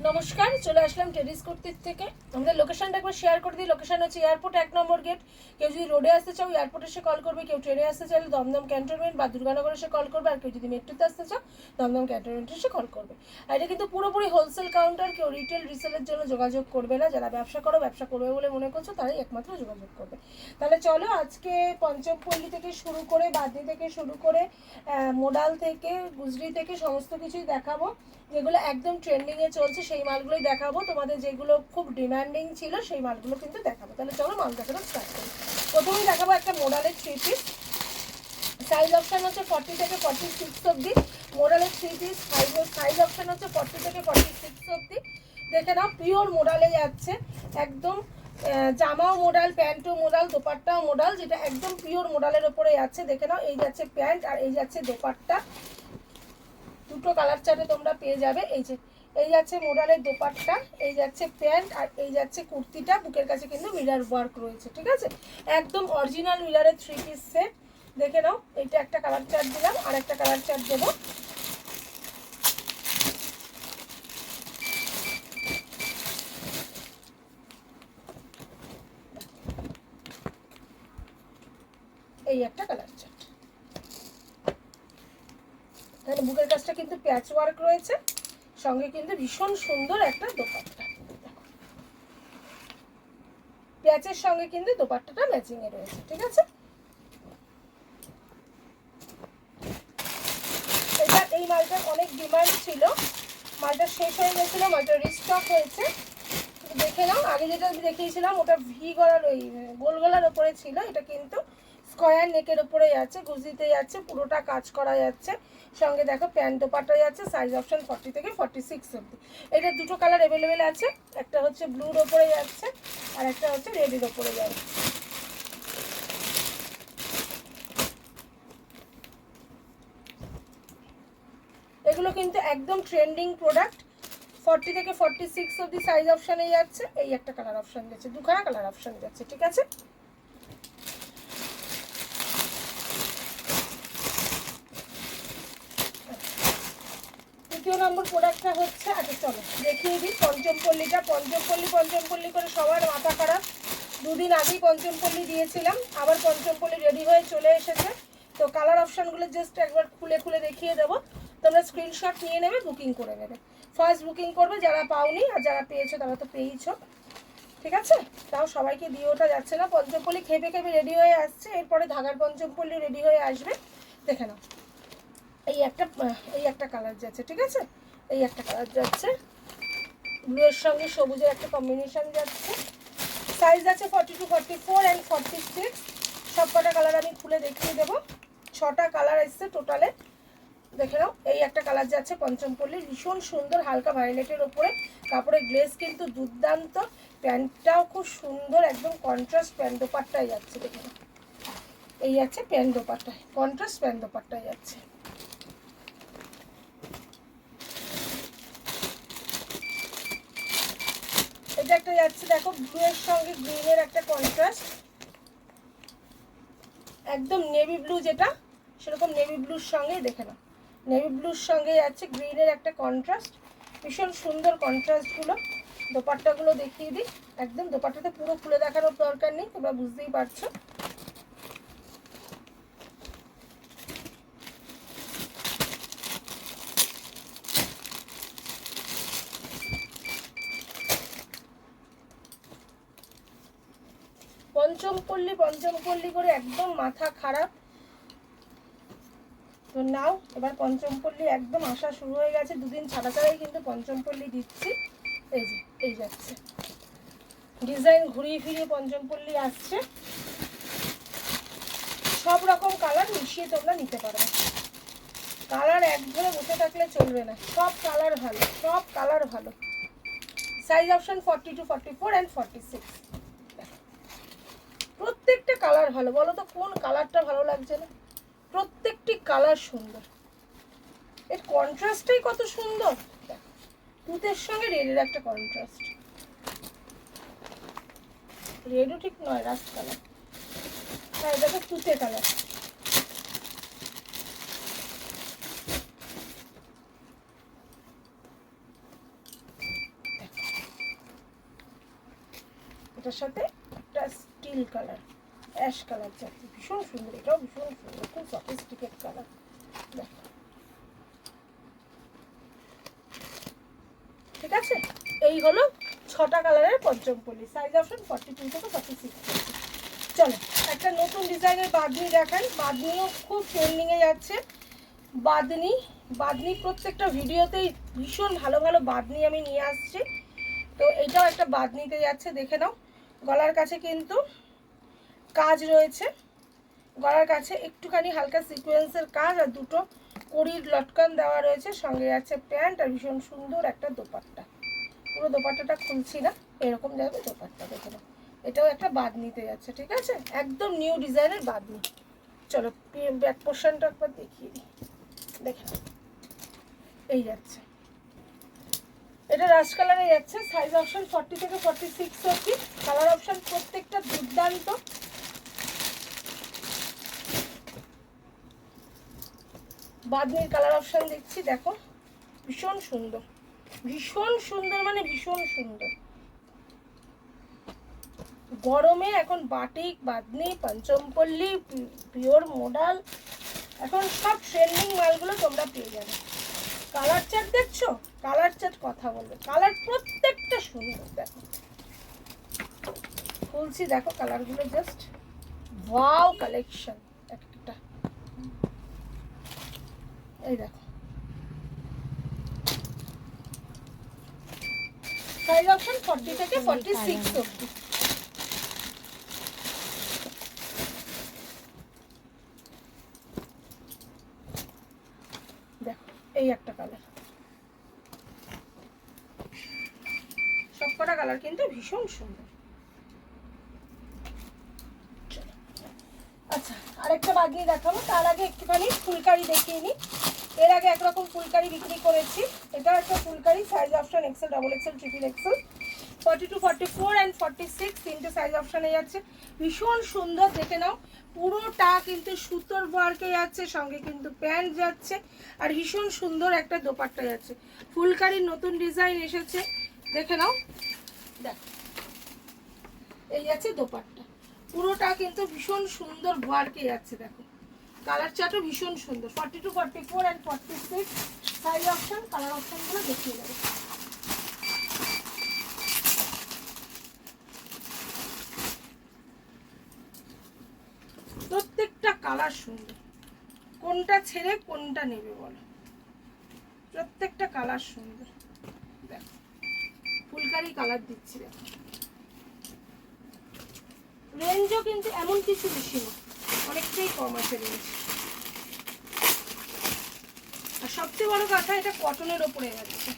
নমস্কার, চলে আসলাম টেরিস কুর্তির থেকে। আমাদের লোকেশনটা একবার শেয়ার করে দিই। লোকেশন হচ্ছে এয়ারপোর্ট 1 নম্বর গেট। কেউ যদি রোডে আসতে চাও এয়ারপোর্টে এসে কল করবে, কেউ ট্রেনে আসতে চাইলে দমদম ক্যান্টনমেন্ট বা দুর্গানগর এসে কল করবে, আর কেউ যদি মেট্রোতে আসতে চাও দমদম ক্যান্টনমেন্টে এসে কল করবে। আর এটা কিন্তু পুরোপুরি হোলসেল কাউন্টার, কেউ রিটেল রিসেলের জন্য যোগাযোগ করবে না। যারা ব্যবসা করবে বলে মনে করছো তারাই একমাত্র যোগাযোগ করবে। তাহলে চলো আজকে পঞ্চমপল্লী থেকে শুরু করে, বাদনি থেকে শুরু করে, মোডাল থেকে, গুজরি থেকে সমস্ত কিছুই দেখাবো। যেগুলো একদম ট্রেন্ডিংয়ে চলছে সেই মালগুলোই দেখাবো। তোমাদের যেগুলো খুব ডিমান্ডিং ছিল সেই মালগুলো কিন্তু দেখাবো। তাহলে চলো মাল দেখানো স্টার্ট করি। প্রথমেই দেখাবো একটা মোডালের 3 পিস। সাইজ অপশান হচ্ছে 40 থেকে 46 অবধি। মোডালের 3 পিস সাইজ অপশান হচ্ছে 40 থেকে 46 অবধি। দেখে নাও, পিওর মোডালে যাচ্ছে একদম। জামাও মোডাল, প্যান্টও মোডাল, দোপাট্টাও মোডাল, যেটা একদম পিওর মোডালের ওপরে যাচ্ছে। দেখে নাও, এই যাচ্ছে প্যান্ট আর এই যাচ্ছে দোপাট্টা। দুটো কালার চার্টে তোমরা পেয়ে যাবে। এই যাচ্ছে মোডালের দোপাট্টা, এই যাচ্ছে প্যান্ট, আর এই যাচ্ছে কুর্তিটা। বুকের কাছে কিন্তু মিরার ওয়ার্ক রয়েছে, ঠিক আছে? একদম অরিজিনাল মিরারের 3 পিস সেট। দেখে নাও, এইটা একটা কালার চার্ট দিলাম, আর একটা কালার চার্ট দেবো। এই একটা কালার চার্ট। তাহলে বুকের কাছটা কিন্তু প্যাচ ওয়ার্ক রয়েছে, সঙ্গে কিন্তু ভীষণ সুন্দর একটা দোপাট্টা। প্যাচের সঙ্গে কিন্তু দোপাট্টাটা ম্যাচিং এ রয়েছে, ঠিক আছে? এটা এই মালটার অনেক ডিমান্ড ছিল, মালটা শেষ হয়ে গেছিল, মালটা রিস্টক হয়েছে। দেখে নাও, আগে যেটা আমি দেখিয়েছিলাম ওটা ভি গলার, ওই গোল গলার ওপরে ছিল। এটা কিন্তু স্কোয়ার নেকের ওপরে যাচ্ছে, গুজিতে যাচ্ছে, পুরোটা কাজ করা যাচ্ছে। সঙ্গে দেখো প্যান্ট দোপাট্টা যাচ্ছে। সাইজ অপশন 40 থেকে 46 অবধি। এটা দুটো কালার অ্যাভেলেবেল আছে, একটা হচ্ছে ব্লুর ওপরে যাচ্ছে আর একটা হচ্ছে রেডের ওপরে যাচ্ছে। এগুলো কিন্তু একদম ট্রেন্ডিং প্রোডাক্ট। 40 থেকে 46 অবধি সাইজ অপশানে যাচ্ছে। এই একটা কালার অপশান যাচ্ছে, দুখানা কালার অপশান যাচ্ছে, ঠিক আছে? দ্বিতীয় নম্বর প্রোডাক্টটা হচ্ছে, আচ্ছা চলো দেখিয়ে দিই পঞ্চমপল্লীটা। পঞ্চমপল্লী করে সবার মাথা খারাপ। দুদিন আগেই পঞ্চমপল্লী দিয়েছিলাম, আবার পঞ্চমপল্লী রেডি হয়ে চলে এসেছে। তো কালার অপশানগুলো জাস্ট একবার খুলে দেখিয়ে দেবো। তোমরা স্ক্রিনশট নিয়ে নেবে, বুকিং করে নেবে। ফার্স্ট বুকিং করবে যারা পাওনি, আর যারা পেয়েছো তারা তো পেয়েছো, ঠিক আছে? তাও সবাইকে দিয়ে ওঠা যাচ্ছে না। পঞ্চমপল্লী খেপে রেডি হয়ে আসছে, এরপরে ধাগার পঞ্চমপল্লী রেডি হয়ে আসবে। দেখে নাও, এই একটা কালার যাচ্ছে, ঠিক আছে? এই একটা কালার যাচ্ছে, ব্লু এর সঙ্গে সবুজের একটা কম্বিনেশন যাচ্ছে। সাইজ আছে 42, 44 অ্যান্ড 46। সব কটা কালার আমি খুলে দেখিয়ে দেবো। 6টা কালার এসছে টোটালে। দেখে নাও, এই একটা কালার যাচ্ছে পঞ্চমপল্লী, ভীষণ সুন্দর হালকা ভায়োলেটের ওপরে। কাপড়ের গ্লেজ কিন্তু দুর্দান্ত, প্যান্টটাও খুব সুন্দর, একদম কন্ট্রাস্ট প্যান্ট দোপাট্টায় যাচ্ছে। দেখে নাও, এই যাচ্ছে প্যান্ট দোপাট্টায়, কন্ট্রাস্ট প্যান্ট দোপাট্টায় যাচ্ছে। এটা একটা যাচ্ছে দেখো, ব্লু এর সঙ্গে গ্রিনের একটা কন্ট্রাস্ট, একদম নেভি ব্লু, যেটা সেরকম নেভি ব্লুর সঙ্গে। দেখে নাও, নেভি ব্লুর সঙ্গে যাচ্ছে গ্রিনের একটা কন্ট্রাস্ট, ভীষণ সুন্দর কন্ট্রাস্টগুলো। দোপাট্টাগুলো দেখিয়ে দিই। একদম দোপাট্টাতে পুরো খুলে দেখানোর দরকার নেই, তোমরা বুঝতেই পারছো। পঞ্চমপল্লী করে একদম মাথা খারাপ। তো নাও, এবার পঞ্চমপল্লী একদম আসা শুরু হয়ে গেছে। দুদিন ছাড়াই কিন্তু পঞ্চমপল্লী দিচ্ছি। এই যাচ্ছে ডিজাইন, ঘুরিয়ে ফিরিয়ে পঞ্চমপল্লী আসছে। সব রকম কালার মিশিয়ে তোমরা নিতে পারবে। কালার এক ধরে বসে থাকলে চলবে না, সব কালার ভালো, সব কালার ভালো। Size option 42, 44 and 46। প্রত্যেকটা কালার ভালো। বলো তো কোন কালারটা ভালো লাগছে না? প্রত্যেকটি কালার সুন্দর, এর কন্ট্রাস্টটাই কত সুন্দর। তুতের সঙ্গে রেডের একটা কন্ট্রাস্ট, রেডও ঠিক নয়, রাস্ট কালার। হ্যাঁ, এটা তো তুতে কালার। এটার সাথে একটা স্টিল কালার, অ্যাশ কালার যাচ্ছে, ভীষণ সুন্দর, এটাও ভীষণ সুন্দর, খুব সফিস্টিকেট কালার। দেখো, ঠিক আছে, এই হলো 6টা কালারের পঞ্চম পল্লি। সাইজ অপশন 42 থেকে 46। চলো একটা নতুন ডিজাইনের বাঁধনি দেখাই। বাঁধনিও খুব ট্রেন্ডিংয়ে যাচ্ছে। বাঁধনি প্রত্যেকটা ভিডিওতেই ভীষণ ভালো ভালো বাঁধনি আমি নিয়ে আসছি। তো এইটাও একটা বাঁধনিতে যাচ্ছে, দেখে নাও। গলার কাছে কিন্তু কাজ রয়েছে, গলার কাছে একটুখানি হালকা সিকোয়েন্সের কাজ আর দুটো কড়ির লটকান দেওয়া রয়েছে, সঙ্গে যাচ্ছে প্যান্ট আর ভীষণ সুন্দর একটা দোপাট্টা। পুরো দোপাট্টাটা খুলছি না, এরকম যাবে দোপাট্টা, দেখে নাও। এটাও একটা বাঁধনিতে যাচ্ছে, ঠিক আছে, একদম নিউ ডিজাইনের বাঁধনি। চলো ব্যাক পোর্শনটা একবার দেখিয়ে দিই, দেখে নাও। এই যাচ্ছে, এটা রাশ কালারে যাচ্ছে। সাইজ অপশন 40 থেকে 46 অবধি। কালার অপশন প্রত্যেকটা দুর্দান্ত। বাঁধনির কালার অপশন দেখছি, দেখো, ভীষণ সুন্দর, ভীষণ সুন্দর, মানে ভীষণ সুন্দর। গরমে এখন বাটিক, বাঁধনি, পঞ্চমপল্লী, পিওর মোডাল, এখন সব ট্রেন্ডিং মালগুলো তোমরা পেয়ে যাবে। কালার চার্ট দেখছো, কালার চার্ট কথা বলবে, কালার প্রত্যেকটা সুন্দর। দেখো খুলছি, দেখো কালারগুলো, জাস্ট ওয়াও কালেকশন একটা। এই দেখো, সাইজ অপশন 40 থেকে 46 অবধি। দেখো এই একটা কালার, সবকটা কালার কিন্তু ভীষণ সুন্দর। আচ্ছা, আরেকটা বাঁধনি দেখাবো, তার আগে একটুখানি ফুলকারি দেখিয়ে নিই। এর আগে একরকম ফুলকারি বিক্রি করেছি, এটা একটা phulkari. Size option XL, double XL, triple XL, 42, 44 and 46 তিনটে সাইজ অপশানে যাচ্ছে। ভীষণ সুন্দর, দেখে নাও, পুরোটা কিন্তু সুতোর ওয়ার্কে যাচ্ছে, সঙ্গে কিন্তু প্যান্ট যাচ্ছে আর ভীষণ সুন্দর একটা দোপাট্টা যাচ্ছে। ফুলকারির নতুন ডিজাইন এসেছে, দেখে নাও। দেখো এই যাচ্ছে দোপাট্টা, পুরোটা কিন্তু ভীষণ সুন্দর ওয়ার্কে যাচ্ছে। দেখো কালার চার্টও ভীষণ সুন্দর। 42, 44 অ্যান্ড 46 সাইজ অপশন। কালার অপশনগুলো দেখিয়ে দেবো। প্রত্যেকটা কালার সুন্দর, কোনটা ছেড়ে কোনটা নেবে বলো, প্রত্যেকটা কালার সুন্দর। দেখো ফুলকারি কালার দিচ্ছি, দেখো রেঞ্জও কিন্তু এমন কিছু বেশি না, অনেকটাই কম আছে রেঞ্জ। আর সবচেয়ে বড় কথা, এটা কটনের ওপরে যাচ্ছে,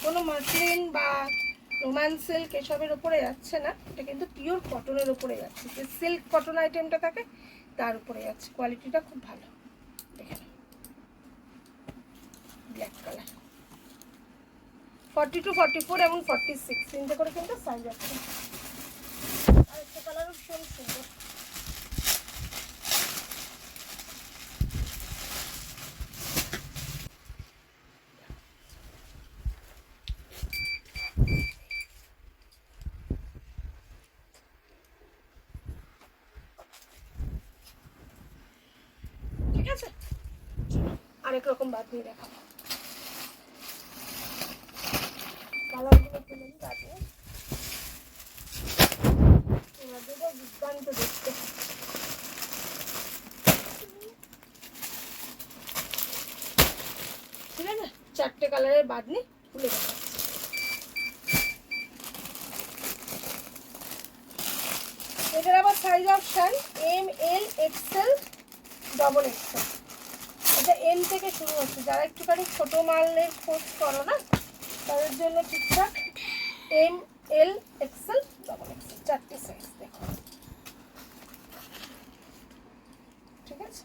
কোনো মাসলিন বা রোমান সিল্ক এসবের ওপরে যাচ্ছে না, এটা কিন্তু পিওর কটনের ওপরে যাচ্ছে। যে সিল্ক কটন আইটেমটা থাকে তার উপরে যাচ্ছে, কোয়ালিটিটা খুব ভালো। দেখে নাও, ব্ল্যাক কালার, 42, 44 এবং 46 তিনটে করে কিন্তু সাইজ আছে। আর একটা কালারও ভীষণ সুন্দর। ঠিক আছে, আরেক রকম বাঁধনি দেখাবো। কালারগুলো তুলে নিই বাঁধনি, দুর্দান্ত দেখতে। ঠিক আছে, চারটে কালারের বাঁধনি খুলে দেখাচ্ছি। এটার আবার সাইজ অপশান এম, এল, এক্সেল, ডবল এক্সেল। এটা এম থেকে শুরু হচ্ছে, যারা একটুখানি ছোটো মালের খোঁজ করো না তাদের জন্য ঠিকঠাক এম, এল, এক্সেল, ডবল এক্সেল, চারটে সাইজ। দেখো ঠিক আছে,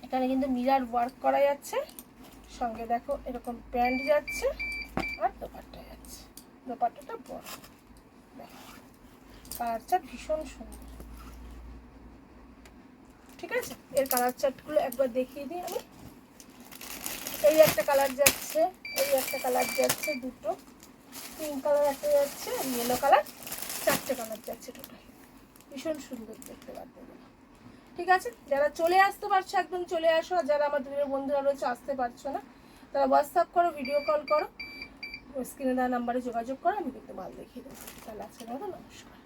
এখানে কিন্তু মিরার ওয়ার্ক করা যাচ্ছে, সঙ্গে দেখো এরকম প্যান্ট যাচ্ছে আর দোপাট্টা যাচ্ছে। দোপাট্টাটা বড়, দেখো কালার চার্ট ভীষণ সুন্দর। ঠিক আছে, এর কালার চার্টগুলো একবার দেখিয়ে দিই আমি। এই একটা কালার যাচ্ছে, এই একটা কালার যাচ্ছে, দুটো পিঙ্ক কালার একটা যাচ্ছে আর ইয়েলো কালার, 4টে কালার যাচ্ছে টোটাল। ভীষণ সুন্দর দেখতে পাচ্ছেন। ঠিক আছে, যারা চলে আসতে পারছো একদম চলে আসো, আর যারা আমার দূরের বন্ধুরা রয়েছে আসতে পারছো না তারা হোয়াটসঅ্যাপ করো, ভিডিও কল করো, স্ক্রিনে দেওয়া নাম্বারে যোগাযোগ করো, আমি কিন্তু মাল দেখিয়ে দেবো। তাহলে আজকের মতো নমস্কার।